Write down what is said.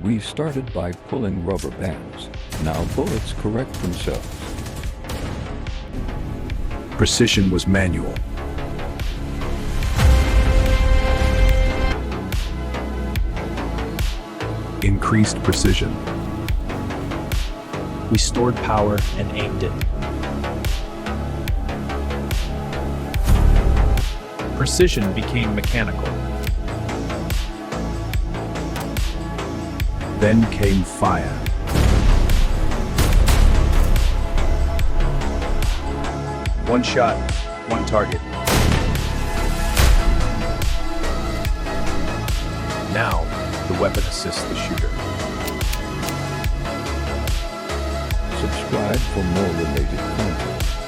We started by pulling rubber bands. Now bullets correct themselves. Precision was manual. Increased precision. We stored power and aimed it. Precision became mechanical. Then came fire. One shot, one target. Now, the weapon assists the shooter. Subscribe for more related content.